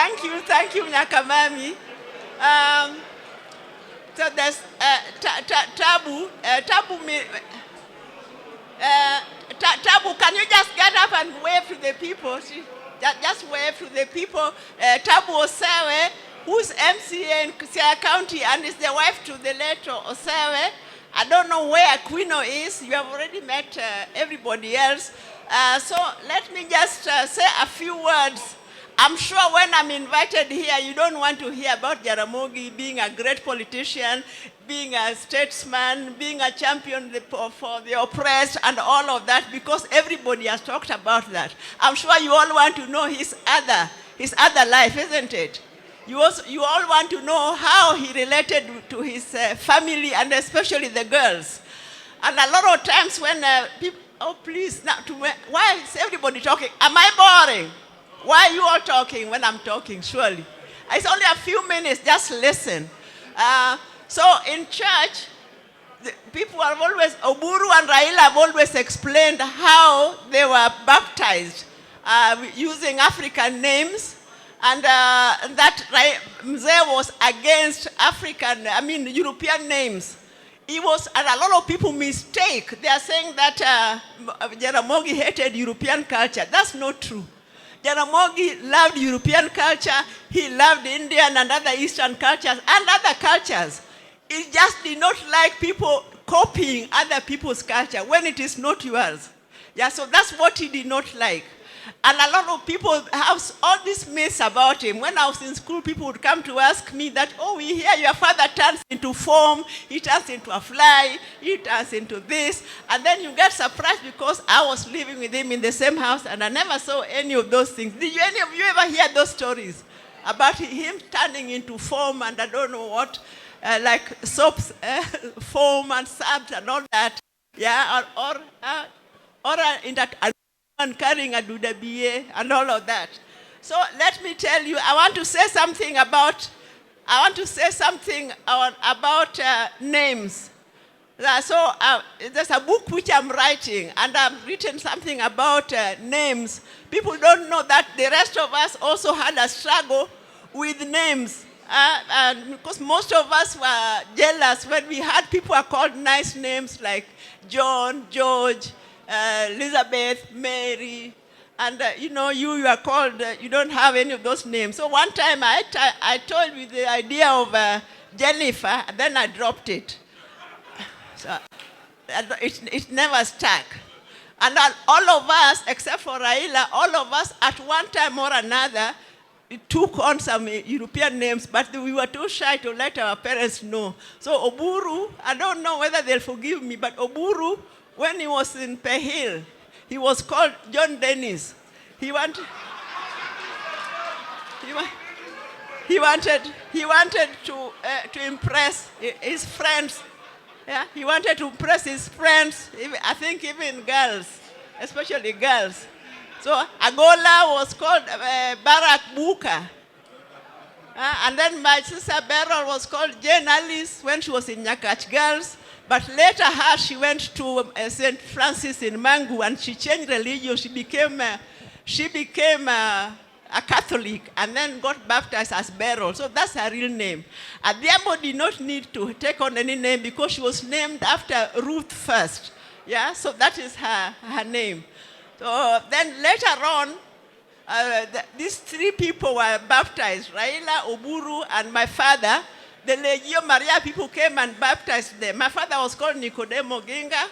thank you, Nyakamami. So there's Tabu. Tabu, can you just get up and wave to the people? Just wave to the people. Tabu Osewe, who's MCA in Siaya County and is the wife to the late Osewe. I don't know where Aquino is. You have already met everybody else. So let me just say a few words. I'm sure when I'm invited here, you don't want to hear about Jaramogi being a great politician, being a statesman, being a champion for the oppressed and all of that, because everybody has talked about that. I'm sure you all want to know his other life, isn't it? You all want to know how he related to his family and especially the girls. And a lot of times when people, oh please, now why is everybody talking? Am I boring? Why are you all talking when I'm talking, surely? It's only a few minutes, just listen. So in church, people are always, Oburu and Raila have always explained how they were baptized using African names. And that Mzee was against European names. And a lot of people mistake. They are saying that Jaramogi hated European culture. That's not true. Jaramogi loved European culture. He loved Indian and other Eastern cultures and other cultures. He just did not like people copying other people's culture when it is not yours. Yeah, so that's what he did not like. And a lot of people have all these myths about him. When I was in school, people would come to ask me that, oh, we hear your father turns into foam, he turns into a fly, he turns into this. And then you get surprised because I was living with him in the same house and I never saw any of those things. Did any of you ever hear those stories about him turning into foam and I don't know what, like soaps, foam and sabs and all that? Yeah, or in that, and carrying a Duda BA and all of that. So let me tell you, I want to say something about names. So there's a book which I'm writing, and I've written something about names. People don't know that the rest of us also had a struggle with names. And because most of us were jealous when we had people who are called nice names like John, George, Elizabeth, Mary, and you are called, you don't have any of those names. So one time I told you the idea of Jennifer, and then I dropped it. So it never stuck. And all of us, except for Raila, all of us at one time or another, took on some European names, but we were too shy to let our parents know. So Oburu, I don't know whether they'll forgive me, but Oburu, when he was in Pehil, he was called John Dennis. He wanted to impress his friends. Yeah, he wanted to impress his friends. I think even girls, especially girls. So Agola was called Barack Buka. And then my sister Beryl was called Jane Alice when she was in Nyakach Girls. But later she went to St. Francis in Mangu and she changed religion. She became a Catholic and then got baptized as Beryl. So that's her real name. Adhiambo did not need to take on any name because she was named after Ruth first. Yeah, so that is her name. So then later on, these three people were baptized, Raila, Oburu, and my father. The Legio Maria people came and baptized them. My father was called Nicodemo Ginga.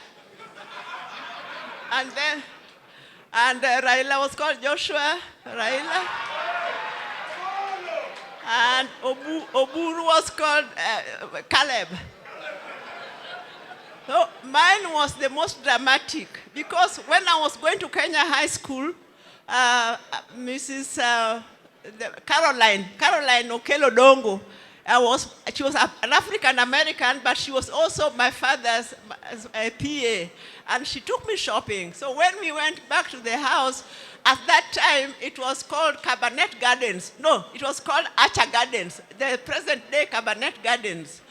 And Raila was called Joshua Raila. And Oburu was called Caleb. So mine was the most dramatic because when I was going to Kenya High School, Mrs. Caroline Okelo Dongo, she was an African American, but she was also my father's PA, and she took me shopping. So when we went back to the house, at that time it was called Cabernet Gardens. No, it was called Archer Gardens, the present day Cabernet Gardens.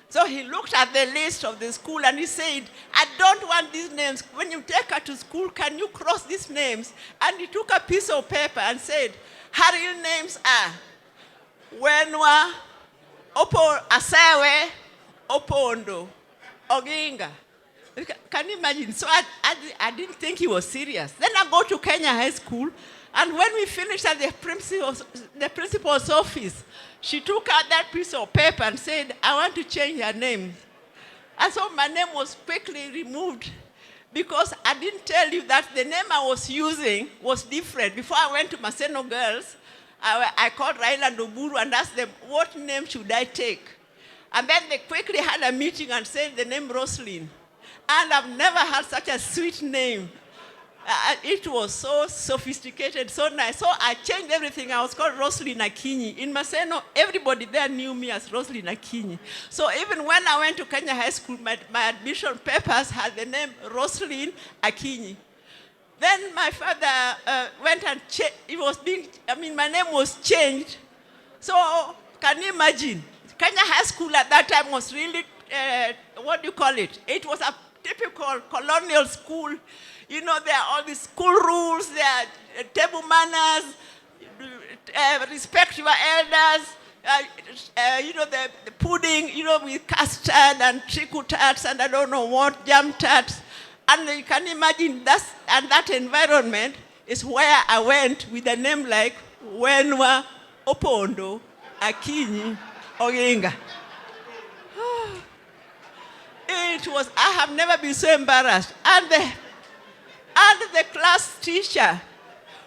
So he looked at the list of the school and he said, I don't want these names. When you take her to school, can you cross these names? And he took a piece of paper and said, her real names are Wenwa, Asewe, Opondo, Oginga. Can you imagine? So I didn't think he was serious. Then I go to Kenya High School, and when we finished at the principal's office, she took out that piece of paper and said, I want to change her name. And so my name was quickly removed because I didn't tell you that the name I was using was different. Before I went to Maseno Girls, I called Raila and Oburu and asked them, what name should I take? And then they quickly had a meeting and said the name Roslyn. And I've never had such a sweet name. It was so sophisticated, so nice. So I changed everything. I was called Roslyn Akinyi. In Maseno, everybody there knew me as Roslyn Akinyi. So even when I went to Kenya High School, my admission papers had the name Roslyn Akinyi. Then my father went and my name was changed. So can you imagine? Kenya High School at that time was really, what do you call it? It was a typical colonial school. You know, there are all these school rules, there are table manners, respect your elders, the pudding, with custard and trickle tarts and I don't know what, jam tarts. And you can imagine that environment is where I went with a name like Wenwa, Opondo, Akinyi, Oginga. I have never been so embarrassed. And the class teacher,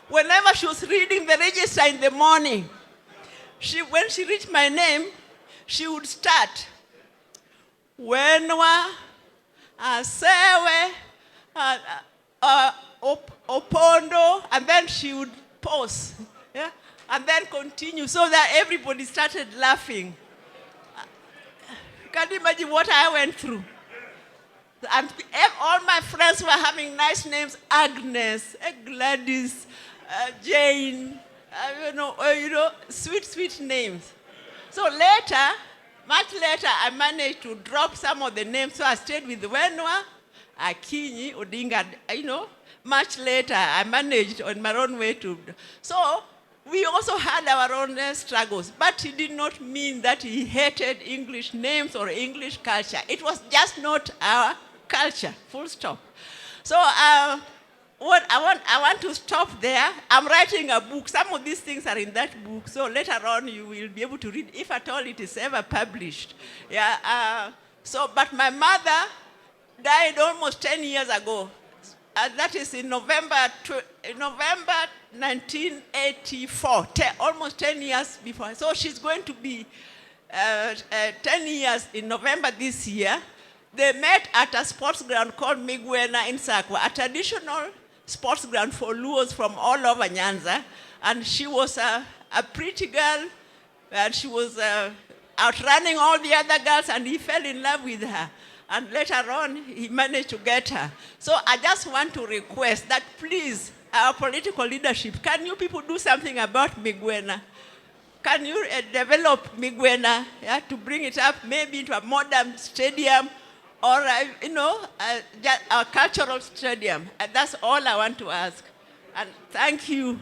whenever she was reading the register in the morning, when she reached my name, she would start, Wenwa, Asewe, Opondo, and then she would pause, yeah? And then continue, so that everybody started laughing. Can you imagine what I went through? And all my friends were having nice names: Agnes, Gladys, Jane, sweet names. So much later, I managed to drop some of the names. So I stayed with Wenwa, Akinyi, Odinga. Much later, I managed on my own way to. So we also had our own struggles, but it did not mean that he hated English names or English culture. It was just not our culture, full stop. So I want to stop there. I'm writing a book. Some of these things are in that book, so later on you will be able to read, if at all it is ever published. Yeah. But my mother died almost 10 years ago. That is in November 1984, almost 10 years before. So she's going to be 10 years in November this year. They met at a sports ground called Migwena in Sakwa, a traditional sports ground for Luos from all over Nyanza. And she was a pretty girl, and she was outrunning all the other girls, and he fell in love with her. And later on, he managed to get her. So I just want to request that please, our political leadership, can you people do something about Migwena? Can you develop Migwena, to bring it up maybe into a modern stadium or, a cultural stadium? And that's all I want to ask. And thank you.